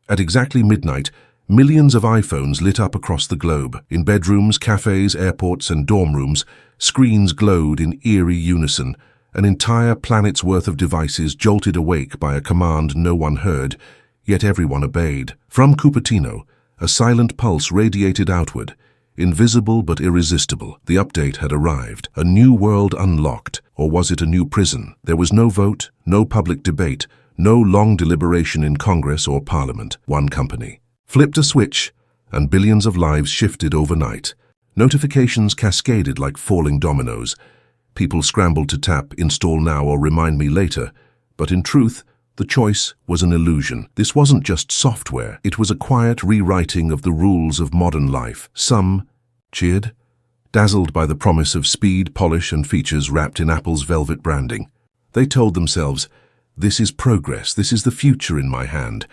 At exactly midnight, millions of iPhones lit up across the globe. In bedrooms, cafes, airports, and dorm rooms, screens glowed in eerie unison. An entire planet's worth of devices jolted awake by a command no one heard, yet everyone obeyed. From Cupertino, a silent pulse radiated outward, invisible but irresistible. The update had arrived. A new world unlocked, or was it a new prison? There was no vote, no public debate, no long deliberation in Congress or Parliament. One company flipped a switch, and billions of lives shifted overnight. Notifications cascaded like falling dominoes. People scrambled to tap, install now or remind me later, but in truth, the choice was an illusion. This wasn't just software, it was a quiet rewriting of the rules of modern life. Some cheered, dazzled by the promise of speed, polish, and features wrapped in Apple's velvet branding. They told themselves, "This is progress, this is the future in my hand."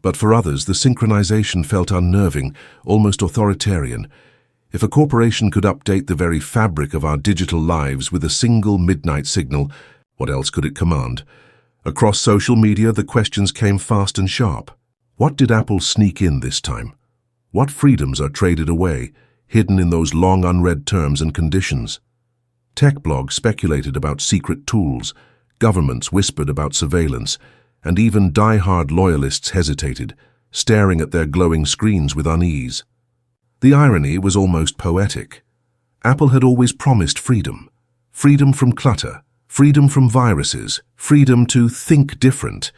But for others, the synchronization felt unnerving, almost authoritarian. If a corporation could update the very fabric of our digital lives with a single midnight signal, what else could it command? Across social media, the questions came fast and sharp. What did Apple sneak in this time? What freedoms are traded away, hidden in those long unread terms and conditions? Tech blogs speculated about secret tools, governments whispered about surveillance, and even die-hard loyalists hesitated, staring at their glowing screens with unease. The irony was almost poetic. Apple had always promised freedom. Freedom from clutter, freedom from viruses, freedom to think different.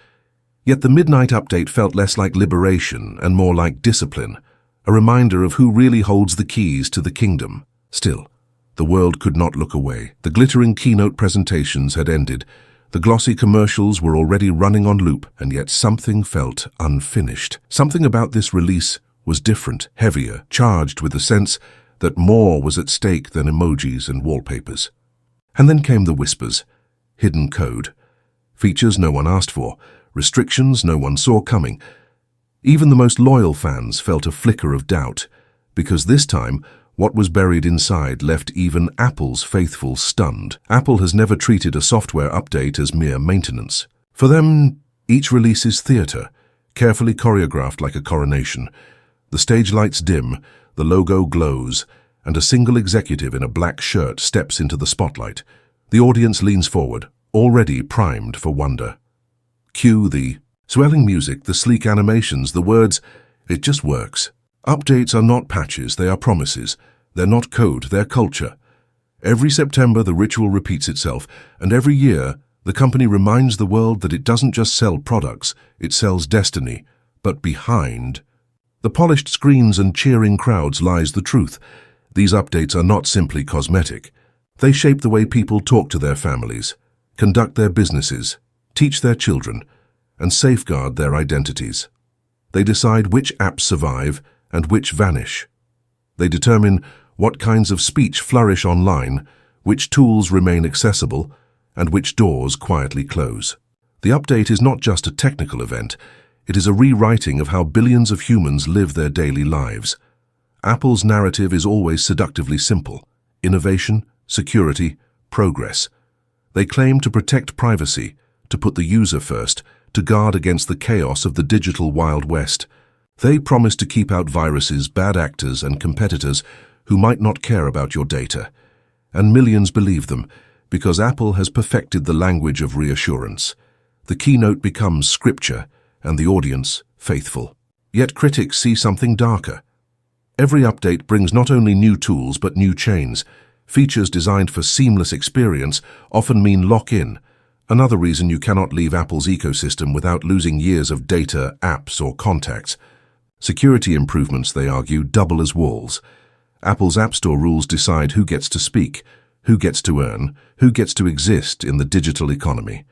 Yet the midnight update felt less like liberation and more like discipline, a reminder of who really holds the keys to the kingdom. Still, the world could not look away. The glittering keynote presentations had ended. The glossy commercials were already running on loop, and yet something felt unfinished. Something about this release was different, heavier, charged with the sense that more was at stake than emojis and wallpapers. And then came the whispers. Hidden code. Features no one asked for. Restrictions no one saw coming. Even the most loyal fans felt a flicker of doubt, because this time, what was buried inside left even Apple's faithful stunned. Apple has never treated a software update as mere maintenance. For them, each release is theater, carefully choreographed like a coronation. The stage lights dim, the logo glows, and a single executive in a black shirt steps into the spotlight. The audience leans forward, already primed for wonder. Cue the swelling music, the sleek animations, the words, "It just works." Updates are not patches, they are promises. They're not code, they're culture. Every September, the ritual repeats itself, and every year, the company reminds the world that it doesn't just sell products, it sells destiny. But behind the polished screens and cheering crowds lies the truth. These updates are not simply cosmetic. They shape the way people talk to their families, conduct their businesses, teach their children, and safeguard their identities. They decide which apps survive and which vanish. They determine what kinds of speech flourish online, which tools remain accessible, and which doors quietly close. The update is not just a technical event, it is a rewriting of how billions of humans live their daily lives. Apple's narrative is always seductively simple: innovation, security, progress. They claim to protect privacy, to put the user first, to guard against the chaos of the digital Wild West. They promise to keep out viruses, bad actors, and competitors who might not care about your data. And millions believe them, because Apple has perfected the language of reassurance. The keynote becomes scripture, and the audience faithful. Yet critics see something darker. Every update brings not only new tools but new chains. Features designed for seamless experience often mean lock-in, another reason you cannot leave Apple's ecosystem without losing years of data, apps, or contacts. Security improvements, they argue, double as walls. Apple's App Store rules decide who gets to speak, who gets to earn, who gets to exist in the digital economy.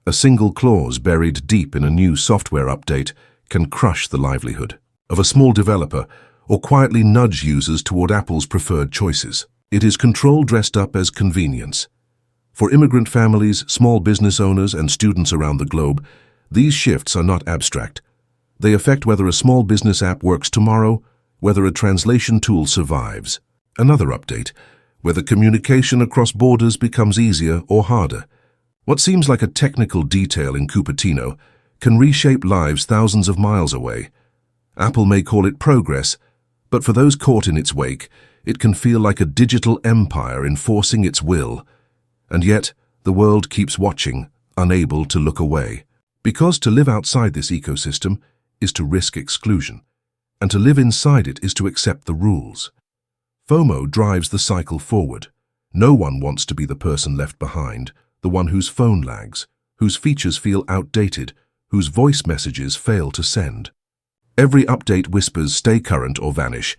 A single clause buried deep in a new software update can crush the livelihood of a small developer or quietly nudge users toward Apple's preferred choices. It is control dressed up as convenience. For immigrant families, small business owners, and students around the globe, these shifts are not abstract. They affect whether a small business app works tomorrow, whether a translation tool survives. Another update, whether communication across borders becomes easier or harder. What seems like a technical detail in Cupertino can reshape lives thousands of miles away. Apple may call it progress, but for those caught in its wake, it can feel like a digital empire enforcing its will. And yet, the world keeps watching, unable to look away. Because to live outside this ecosystem is to risk exclusion, and to live inside it is to accept the rules. FOMO drives the cycle forward. No one wants to be the person left behind, the one whose phone lags, whose features feel outdated, whose voice messages fail to send. Every update whispers stay current or vanish,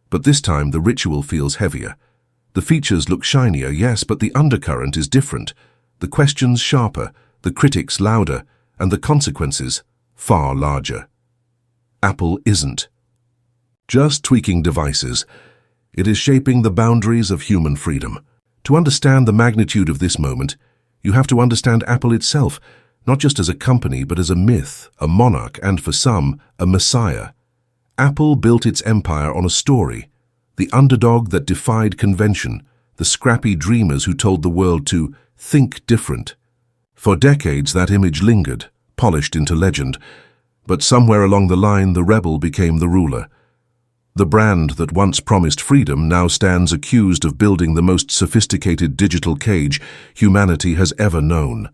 but this time the ritual feels heavier. The features look shinier, yes, but the undercurrent is different. The questions sharper, the critics louder, and the consequences far larger. Apple isn't just tweaking devices. It is shaping the boundaries of human freedom. To understand the magnitude of this moment, you have to understand Apple itself, not just as a company, but as a myth, a monarch, and for some, a messiah. Apple built its empire on a story, the underdog that defied convention, the scrappy dreamers who told the world to think different. For decades that image lingered, polished into legend, but somewhere along the line the rebel became the ruler. The brand that once promised freedom now stands accused of building the most sophisticated digital cage humanity has ever known.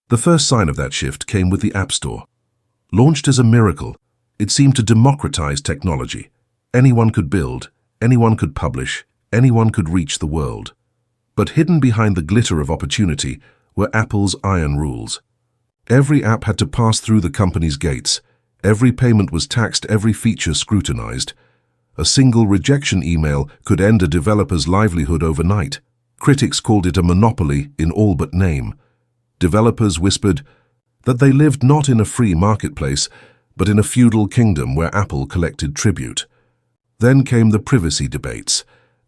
The first sign of that shift came with the App Store. Launched as a miracle, it seemed to democratize technology. Anyone could build, anyone could publish, anyone could reach the world. But hidden behind the glitter of opportunity were Apple's iron rules. Every app had to pass through the company's gates. Every payment was taxed, every feature scrutinized. A single rejection email could end a developer's livelihood overnight. Critics called it a monopoly in all but name. Developers whispered that they lived not in a free marketplace, but in a feudal kingdom where Apple collected tribute. Then came the privacy debates.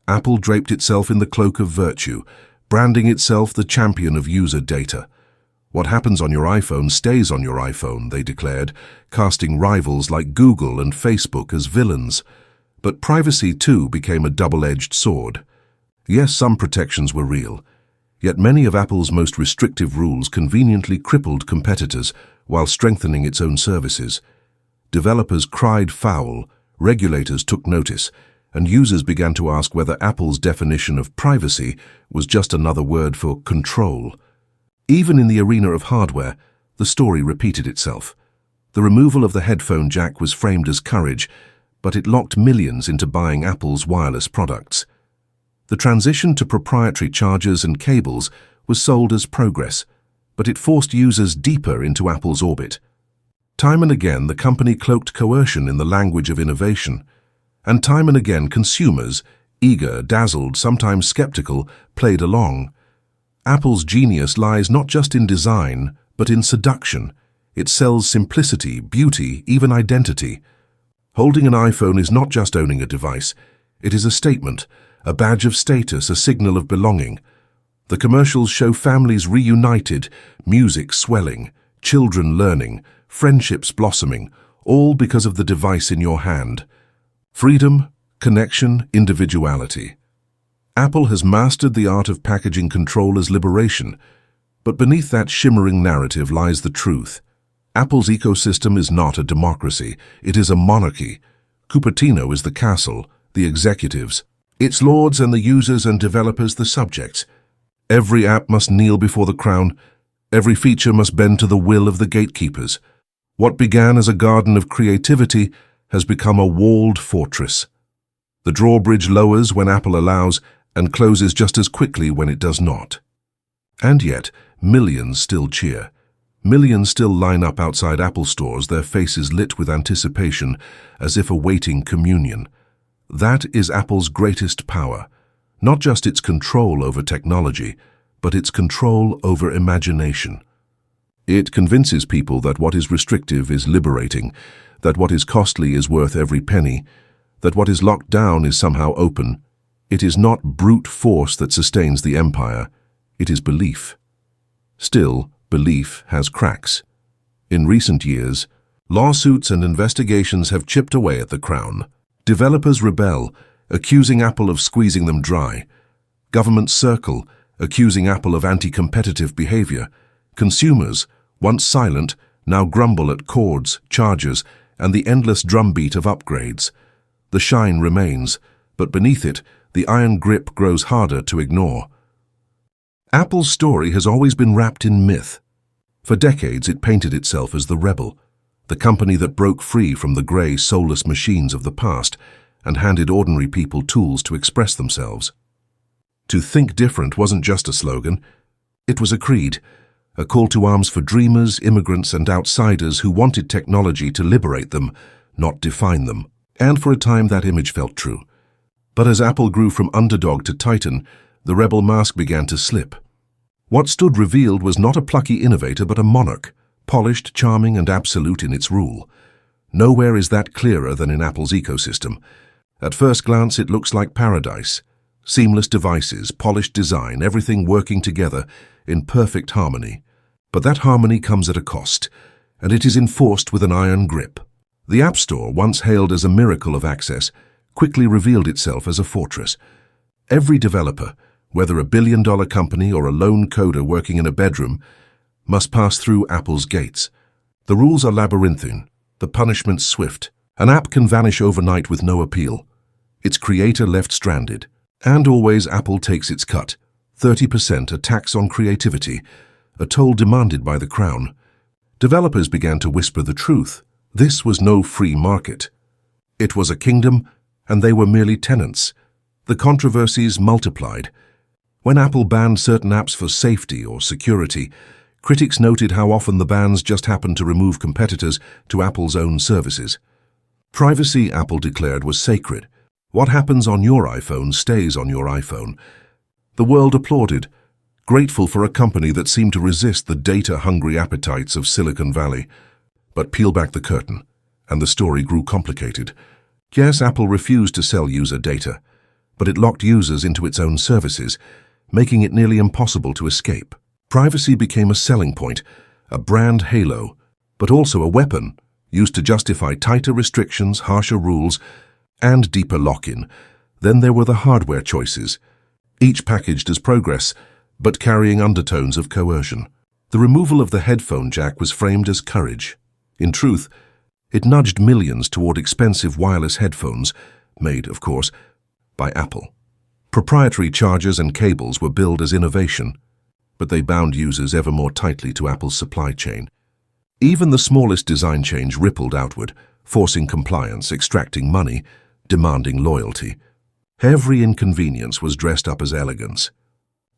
Apple draped itself in the cloak of virtue, branding itself the champion of user data. What happens on your iPhone stays on your iPhone, they declared, casting rivals like Google and Facebook as villains. But privacy, too, became a double-edged sword. Yes, some protections were real, yet many of Apple's most restrictive rules conveniently crippled competitors while strengthening its own services. Developers cried foul, regulators took notice, and users began to ask whether Apple's definition of privacy was just another word for control. Even in the arena of hardware, the story repeated itself. The removal of the headphone jack was framed as courage, but it locked millions into buying Apple's wireless products. The transition to proprietary chargers and cables was sold as progress, but it forced users deeper into Apple's orbit. Time and again, the company cloaked coercion in the language of innovation, and time and again, consumers, eager, dazzled, sometimes skeptical, played along. Apple's genius lies not just in design, but in seduction. It sells simplicity, beauty, even identity. Holding an iPhone is not just owning a device. It is a statement, a badge of status, a signal of belonging. The commercials show families reunited, music swelling, children learning, friendships blossoming, all because of the device in your hand. Freedom, connection, individuality. Apple has mastered the art of packaging control as liberation, but beneath that shimmering narrative lies the truth. Apple's ecosystem is not a democracy, it is a monarchy. Cupertino is the castle, the executives, its lords, and the users and developers the subjects. Every app must kneel before the crown, every feature must bend to the will of the gatekeepers. What began as a garden of creativity has become a walled fortress. The drawbridge lowers when Apple allows and closes just as quickly when it does not. And yet, millions still cheer. Millions still line up outside Apple stores, their faces lit with anticipation, as if awaiting communion. That is Apple's greatest power, not just its control over technology, but its control over imagination. It convinces people that what is restrictive is liberating, that what is costly is worth every penny, that what is locked down is somehow open. It is not brute force that sustains the empire, it is belief. Still, belief has cracks. In recent years, lawsuits and investigations have chipped away at the crown. Developers rebel, accusing Apple of squeezing them dry. Governments circle, accusing Apple of anti-competitive behavior. Consumers, once silent, now grumble at cords, chargers, and the endless drumbeat of upgrades. The shine remains, but beneath it, the iron grip grows harder to ignore. Apple's story has always been wrapped in myth. For decades, it painted itself as the rebel, the company that broke free from the grey, soulless machines of the past and handed ordinary people tools to express themselves. To think different wasn't just a slogan. It was a creed, a call to arms for dreamers, immigrants, and outsiders who wanted technology to liberate them, not define them. And for a time, that image felt true. But as Apple grew from underdog to titan, the rebel mask began to slip. What stood revealed was not a plucky innovator but a monarch, polished, charming, and absolute in its rule. Nowhere is that clearer than in Apple's ecosystem. At first glance, it looks like paradise. Seamless devices, polished design, everything working together in perfect harmony. But that harmony comes at a cost, and it is enforced with an iron grip. The App Store, once hailed as a miracle of access, quickly revealed itself as a fortress. Every developer, whether a billion-dollar company or a lone coder working in a bedroom, must pass through Apple's gates. The rules are labyrinthine, the punishments swift. An app can vanish overnight with no appeal, its creator left stranded. And always Apple takes its cut, 30%, a tax on creativity, a toll demanded by the crown. Developers began to whisper the truth. This was no free market. It was a kingdom, and they were merely tenants. The controversies multiplied. When Apple banned certain apps for safety or security, critics noted how often the bans just happened to remove competitors to Apple's own services. Privacy, Apple declared, was sacred. What happens on your iPhone stays on your iPhone. The world applauded, grateful for a company that seemed to resist the data-hungry appetites of Silicon Valley. But peel back the curtain, and the story grew complicated. Yes, Apple refused to sell user data, but it locked users into its own services, making it nearly impossible to escape. Privacy became a selling point, a brand halo, but also a weapon, used to justify tighter restrictions, harsher rules, and deeper lock-in. Then there were the hardware choices, each packaged as progress, but carrying undertones of coercion. The removal of the headphone jack was framed as courage. In truth, it nudged millions toward expensive wireless headphones, made, of course, by Apple. Proprietary chargers and cables were billed as innovation, but they bound users ever more tightly to Apple's supply chain. Even the smallest design change rippled outward, forcing compliance, extracting money, demanding loyalty. Every inconvenience was dressed up as elegance.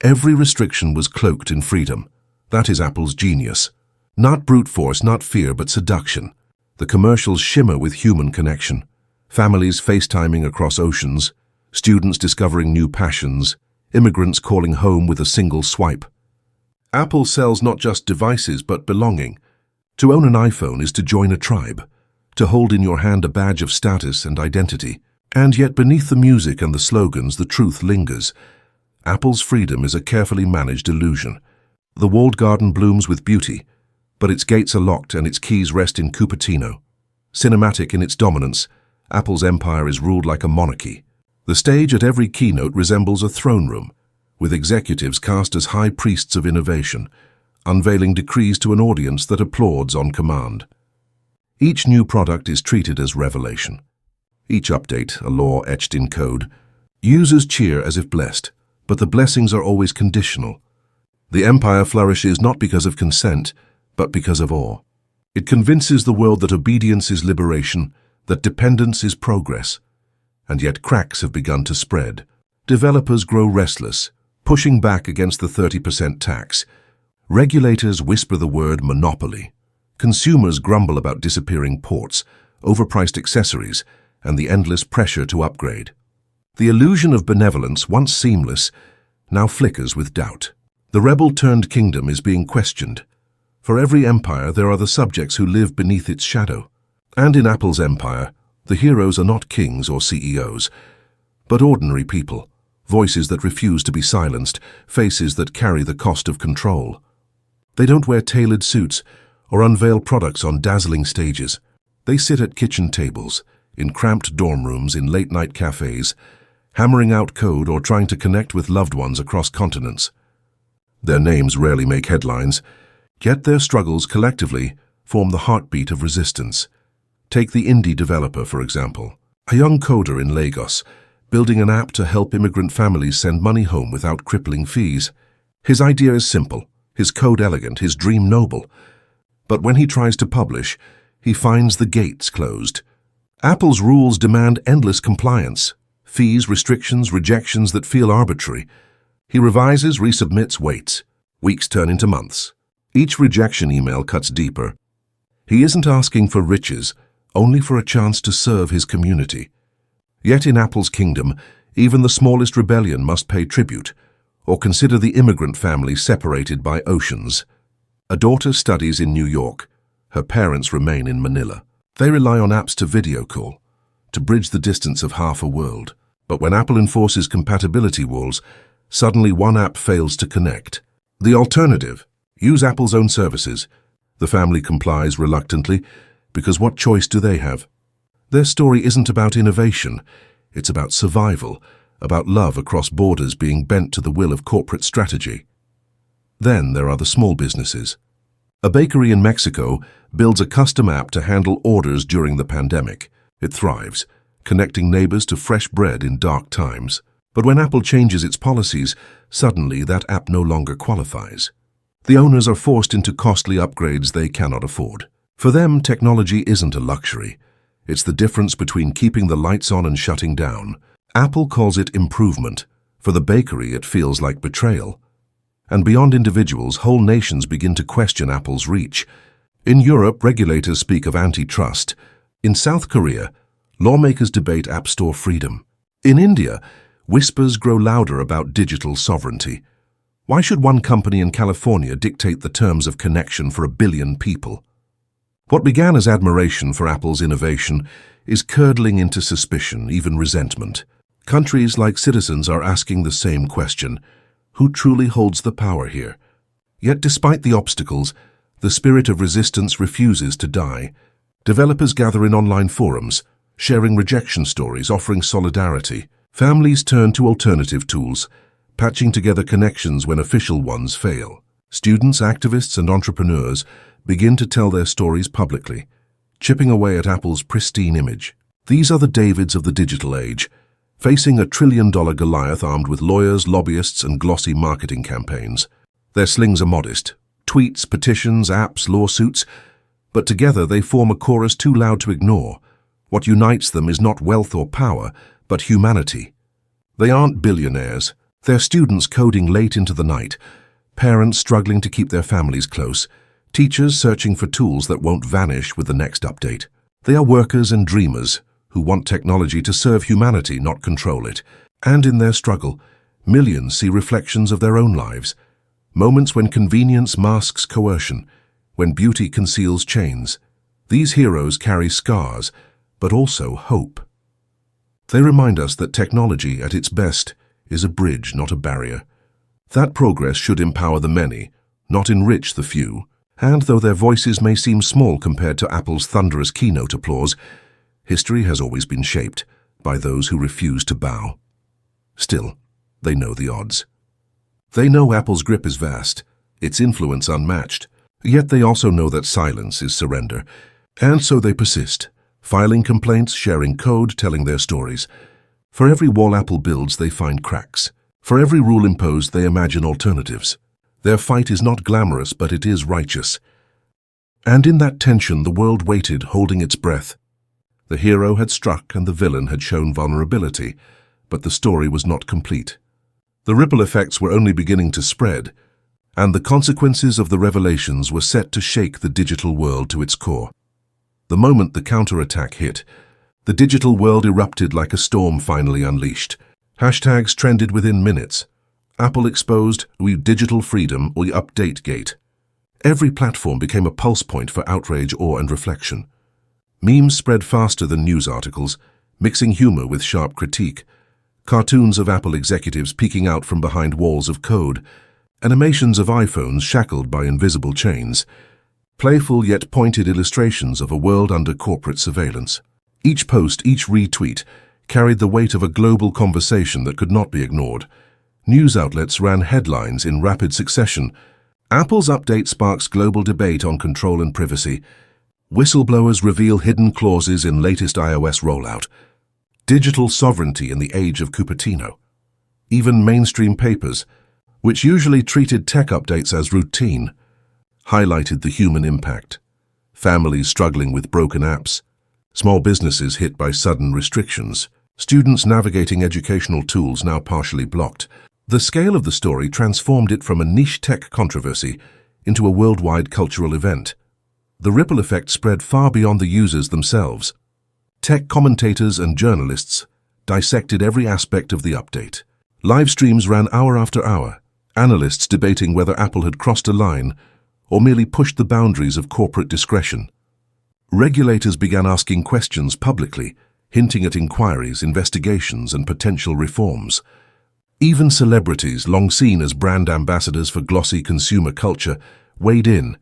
Every restriction was cloaked in freedom. That is Apple's genius. Not brute force, not fear, but seduction. The commercials shimmer with human connection. Families FaceTiming across oceans, students discovering new passions, immigrants calling home with a single swipe. Apple sells not just devices, but belonging. To own an iPhone is to join a tribe, to hold in your hand a badge of status and identity. And yet beneath the music and the slogans, the truth lingers. Apple's freedom is a carefully managed illusion. The walled garden blooms with beauty, but its gates are locked and its keys rest in Cupertino. Cinematic in its dominance, Apple's empire is ruled like a monarchy. The stage at every keynote resembles a throne room, with executives cast as high priests of innovation, unveiling decrees to an audience that applauds on command. Each new product is treated as revelation. Each update, a law etched in code. Users cheer as if blessed, but the blessings are always conditional. The empire flourishes not because of consent, but because of awe. It convinces the world that obedience is liberation, that dependence is progress. And yet cracks have begun to spread. Developers grow restless, pushing back against the 30% tax. Regulators whisper the word monopoly. Consumers grumble about disappearing ports, overpriced accessories, and the endless pressure to upgrade. The illusion of benevolence, once seamless, now flickers with doubt. The rebel-turned kingdom is being questioned. For every empire, there are the subjects who live beneath its shadow. And in Apple's empire, the heroes are not kings or CEOs, but ordinary people, voices that refuse to be silenced, faces that carry the cost of control. They don't wear tailored suits or unveil products on dazzling stages. They sit at kitchen tables, in cramped dorm rooms, in late-night cafes, hammering out code or trying to connect with loved ones across continents. Their names rarely make headlines, yet their struggles collectively form the heartbeat of resistance. Take the indie developer, for example. A young coder in Lagos, building an app to help immigrant families send money home without crippling fees. His idea is simple, his code elegant, his dream noble. But when he tries to publish, he finds the gates closed. Apple's rules demand endless compliance. Fees, restrictions, rejections that feel arbitrary. He revises, resubmits, waits. Weeks turn into months. Each rejection email cuts deeper. He isn't asking for riches, only for a chance to serve his community. Yet in Apple's kingdom, even the smallest rebellion must pay tribute, or consider the immigrant family separated by oceans. A daughter studies in New York. Her parents remain in Manila. They rely on apps to video call, to bridge the distance of half a world. But when Apple enforces compatibility walls, suddenly one app fails to connect. The alternative: use Apple's own services. The family complies reluctantly, because what choice do they have? Their story isn't about innovation, it's about survival, about love across borders being bent to the will of corporate strategy. Then there are the small businesses. A bakery in Mexico builds a custom app to handle orders during the pandemic. It thrives, connecting neighbors to fresh bread in dark times. But when Apple changes its policies, suddenly that app no longer qualifies. The owners are forced into costly upgrades they cannot afford. For them, technology isn't a luxury. It's the difference between keeping the lights on and shutting down. Apple calls it improvement. For the bakery, it feels like betrayal. And beyond individuals, whole nations begin to question Apple's reach. In Europe, regulators speak of antitrust. In South Korea, lawmakers debate App Store freedom. In India, whispers grow louder about digital sovereignty. Why should one company in California dictate the terms of connection for 1 billion people? What began as admiration for Apple's innovation is curdling into suspicion, even resentment. Countries like citizens are asking the same question: who truly holds the power here? Yet despite the obstacles, the spirit of resistance refuses to die. Developers gather in online forums, sharing rejection stories, offering solidarity. Families turn to alternative tools, patching together connections when official ones fail. Students, activists, and entrepreneurs begin to tell their stories publicly, chipping away at Apple's pristine image. These are the Davids of the digital age, facing a trillion-dollar Goliath armed with lawyers, lobbyists, and glossy marketing campaigns. Their slings are modest: tweets, petitions, apps, lawsuits. But together they form a chorus too loud to ignore. What unites them is not wealth or power, but humanity. They aren't billionaires. They're students coding late into the night, parents struggling to keep their families close, teachers searching for tools that won't vanish with the next update. They are workers and dreamers who want technology to serve humanity, not control it. And in their struggle, millions see reflections of their own lives. Moments when convenience masks coercion, when beauty conceals chains. These heroes carry scars, but also hope. They remind us that technology, at its best, is a bridge, not a barrier. That progress should empower the many, not enrich the few. And though their voices may seem small compared to Apple's thunderous keynote applause, history has always been shaped by those who refuse to bow. Still, they know the odds. They know Apple's grip is vast, its influence unmatched. Yet they also know that silence is surrender. And so they persist, filing complaints, sharing code, telling their stories. For every wall Apple builds, they find cracks. For every rule imposed, they imagine alternatives. Their fight is not glamorous, but it is righteous. And in that tension, the world waited, holding its breath. The hero had struck and the villain had shown vulnerability, but the story was not complete. The ripple effects were only beginning to spread, and the consequences of the revelations were set to shake the digital world to its core. The moment the counterattack hit, the digital world erupted like a storm finally unleashed. Hashtags trended within minutes. Apple exposed, "We digital freedom," or "Update Gate." Every platform became a pulse point for outrage, awe, and reflection. Memes spread faster than news articles, mixing humor with sharp critique. Cartoons of Apple executives peeking out from behind walls of code. Animations of iPhones shackled by invisible chains. Playful yet pointed illustrations of a world under corporate surveillance. Each post, each retweet, carried the weight of a global conversation that could not be ignored. News outlets ran headlines in rapid succession, Apple's update sparks global debate on control and privacy. Whistleblowers reveal hidden clauses in latest iOS rollout. Digital sovereignty in the age of Cupertino. Even mainstream papers, which usually treated tech updates as routine, highlighted the human impact. Families struggling with broken apps, small businesses hit by sudden restrictions, students navigating educational tools now partially blocked. The scale of the story transformed it from a niche tech controversy into a worldwide cultural event. The ripple effect spread far beyond the users themselves. Tech commentators and journalists dissected every aspect of the update. Live streams ran hour after hour, analysts debating whether Apple had crossed a line or merely pushed the boundaries of corporate discretion. Regulators began asking questions publicly, hinting at inquiries, investigations, and potential reforms. Even celebrities, long seen as brand ambassadors for glossy consumer culture, weighed in,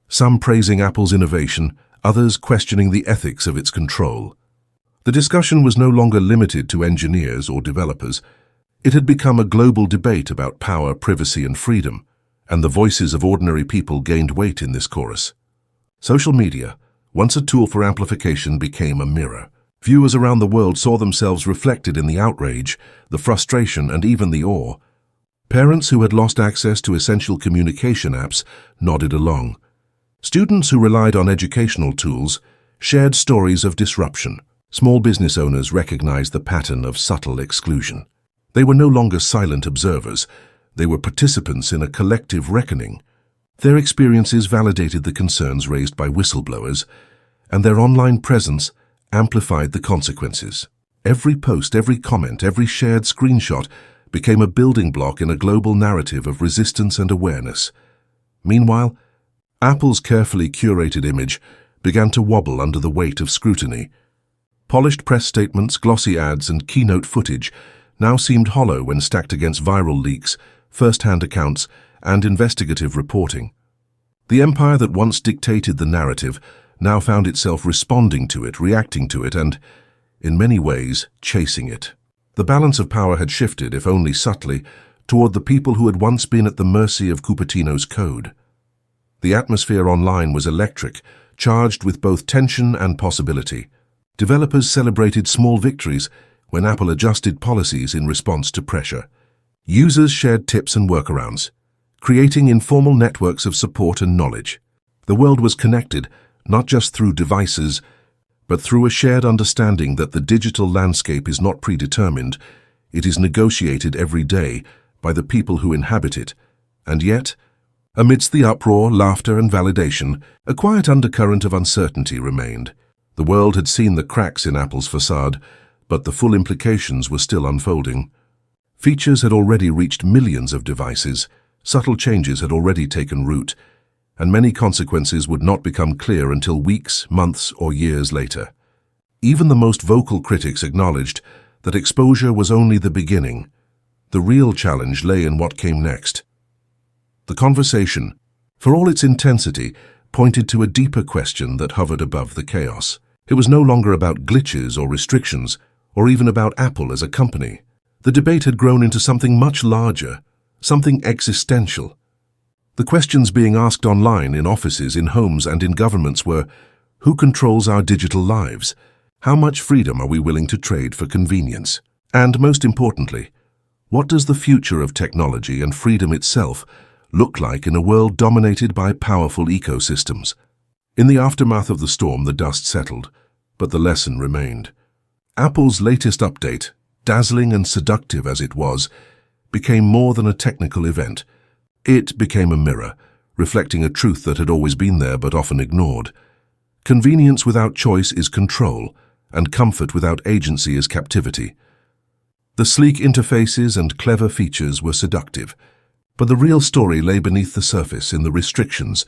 some praising Apple's innovation, others questioning the ethics of its control. The discussion was no longer limited to engineers or developers. It had become a global debate about power, privacy, and freedom, and the voices of ordinary people gained weight in this chorus. Social media, once a tool for amplification, became a mirror. Viewers around the world saw themselves reflected in the outrage, the frustration, and even the awe. Parents who had lost access to essential communication apps nodded along. Students who relied on educational tools shared stories of disruption. Small business owners recognized the pattern of subtle exclusion. They were no longer silent observers. They were participants in a collective reckoning. Their experiences validated the concerns raised by whistleblowers, and their online presence amplified the consequences. Every post, every comment, every shared screenshot became a building block in a global narrative of resistance and awareness. Meanwhile, Apple's carefully curated image began to wobble under the weight of scrutiny. Polished press statements, glossy ads, and keynote footage now seemed hollow when stacked against viral leaks, first-hand accounts, and investigative reporting. The empire that once dictated the narrative now found itself responding to it, reacting to it, and, in many ways, chasing it. The balance of power had shifted, if only subtly, toward the people who had once been at the mercy of Cupertino's code. The atmosphere online was electric, charged with both tension and possibility. Developers celebrated small victories when Apple adjusted policies in response to pressure. Users shared tips and workarounds, creating informal networks of support and knowledge. The world was connected, not just through devices, but through a shared understanding that the digital landscape is not predetermined. It is negotiated every day by the people who inhabit it. And yet, amidst the uproar, laughter, and validation, a quiet undercurrent of uncertainty remained. The world had seen the cracks in Apple's facade, but the full implications were still unfolding. Features had already reached millions of devices, subtle changes had already taken root, and many consequences would not become clear until weeks, months, or years later. Even the most vocal critics acknowledged that exposure was only the beginning. The real challenge lay in what came next. The conversation, for all its intensity, pointed to a deeper question that hovered above the chaos. It was no longer about glitches or restrictions, or even about Apple as a company. The debate had grown into something much larger, something existential. The questions being asked online, in offices, in homes, and in governments were, who controls our digital lives? How much freedom are we willing to trade for convenience? And most importantly, what does the future of technology and freedom itself look like in a world dominated by powerful ecosystems? In the aftermath of the storm, the dust settled, but the lesson remained. Apple's latest update, dazzling and seductive as it was, became more than a technical event. It became a mirror, reflecting a truth that had always been there but often ignored. Convenience without choice is control, and comfort without agency is captivity. The sleek interfaces and clever features were seductive, but the real story lay beneath the surface in the restrictions,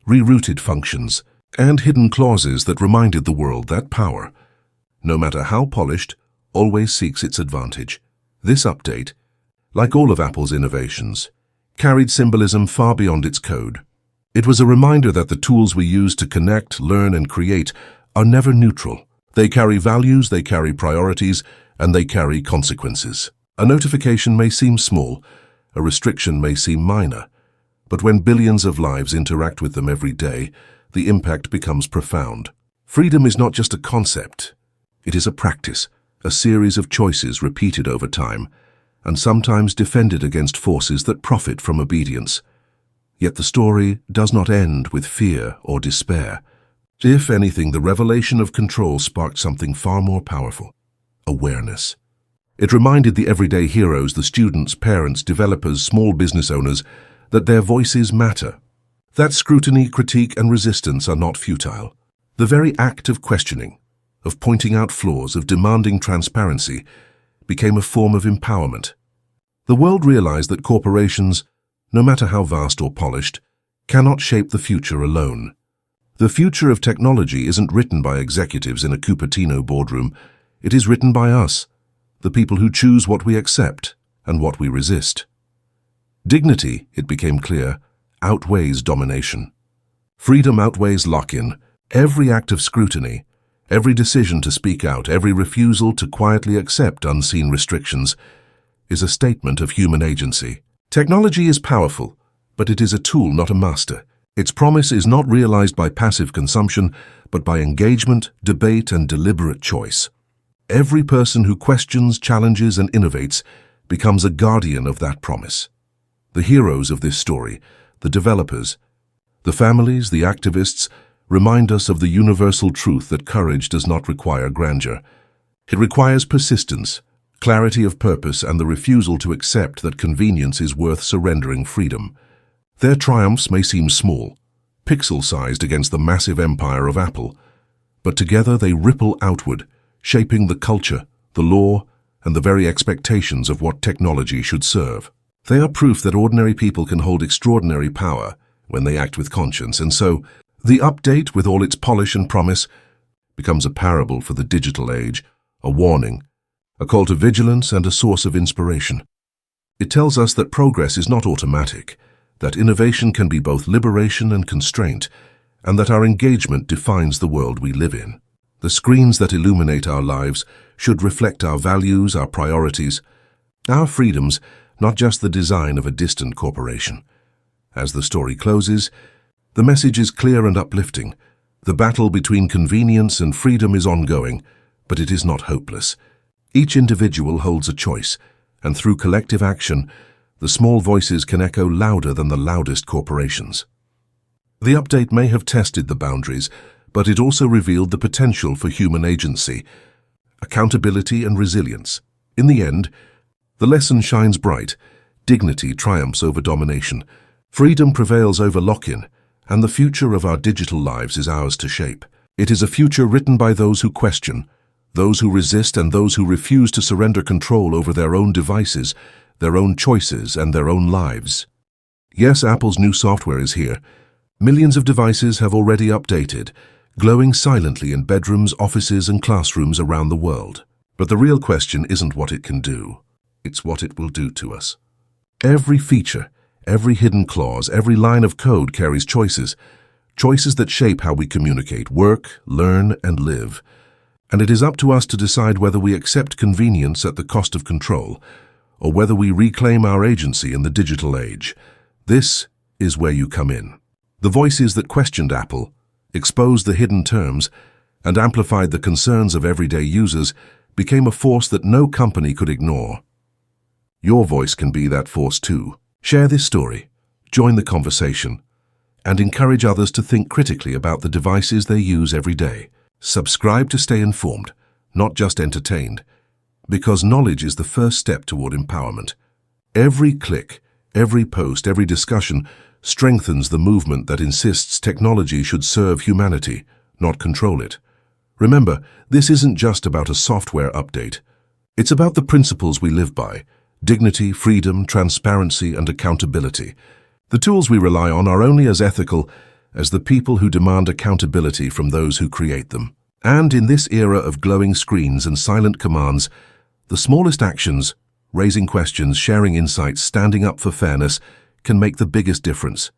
rerouted functions, and hidden clauses that reminded the world that power, no matter how polished, always seeks its advantage. This update, like all of Apple's innovations, carried symbolism far beyond its code. It was a reminder that the tools we use to connect, learn, and create are never neutral. They carry values, they carry priorities, and they carry consequences. A notification may seem small, a restriction may seem minor, But when billions of lives interact with them every day, the impact becomes profound. Freedom is not just a concept. It is a practice, a series of choices repeated over time, and sometimes defended against forces that profit from obedience. Yet the story does not end with fear or despair. If anything, the revelation of control sparked something far more powerful: awareness. It reminded the everyday heroes, the students, parents, developers, small business owners, that their voices matter. That scrutiny, critique, and resistance are not futile. The very act of questioning, of pointing out flaws, of demanding transparency, became a form of empowerment. The world realized that corporations, no matter how vast or polished, cannot shape the future alone. The future of technology isn't written by executives in a Cupertino boardroom. It is written by us, the people who choose what we accept and what we resist. Dignity, it became clear, outweighs domination. Freedom outweighs lock-in. Every act of scrutiny, every decision to speak out, every refusal to quietly accept unseen restrictions is a statement of human agency. Technology is powerful, but it is a tool, not a master. Its promise is not realized by passive consumption, but by engagement, debate, and deliberate choice. Every person who questions, challenges, and innovates becomes a guardian of that promise. The heroes of this story, the developers, the families, the activists, remind us of the universal truth that courage does not require grandeur. It requires persistence, clarity of purpose, and the refusal to accept that convenience is worth surrendering freedom. Their triumphs may seem small, pixel-sized against the massive empire of Apple, but together they ripple outward, shaping the culture, the law, and the very expectations of what technology should serve. They are proof that ordinary people can hold extraordinary power when they act with conscience, and so the update, with all its polish and promise, becomes a parable for the digital age, a warning, a call to vigilance, and a source of inspiration. It tells us that progress is not automatic, that innovation can be both liberation and constraint, and that our engagement defines the world we live in. The screens that illuminate our lives should reflect our values, our priorities, our freedoms, not just the design of a distant corporation. As the story closes, the message is clear and uplifting. The battle between convenience and freedom is ongoing, but it is not hopeless. Each individual holds a choice, and through collective action, the small voices can echo louder than the loudest corporations. The update may have tested the boundaries, but it also revealed the potential for human agency, accountability, and resilience. In the end, the lesson shines bright. Dignity triumphs over domination. Freedom prevails over lock-in, and the future of our digital lives is ours to shape. It is a future written by those who question, those who resist, and those who refuse to surrender control over their own devices, their own choices, and their own lives. Yes, Apple's new software is here. Millions of devices have already updated, glowing silently in bedrooms, offices, and classrooms around the world. But the real question isn't what it can do. It's what it will do to us. Every feature, every hidden clause, every line of code carries choices that shape how we communicate, work, learn, and live. And it is up to us to decide whether we accept convenience at the cost of control, or whether we reclaim our agency in the digital age. This is where you come in. The voices that questioned Apple, exposed the hidden terms, and amplified the concerns of everyday users became a force that no company could ignore. Your voice can be that force too. Share this story, join the conversation, and encourage others to think critically about the devices they use every day. Subscribe to stay informed, not just entertained, because knowledge is the first step toward empowerment. Every click, every post, every discussion strengthens the movement that insists technology should serve humanity, not control it. Remember, this isn't just about a software update. It's about the principles we live by: dignity, freedom, transparency, and accountability. The tools we rely on are only as ethical as the people who demand accountability from those who create them. And in this era of glowing screens and silent commands, the smallest actions, raising questions, sharing insights, standing up for fairness, can make the biggest difference.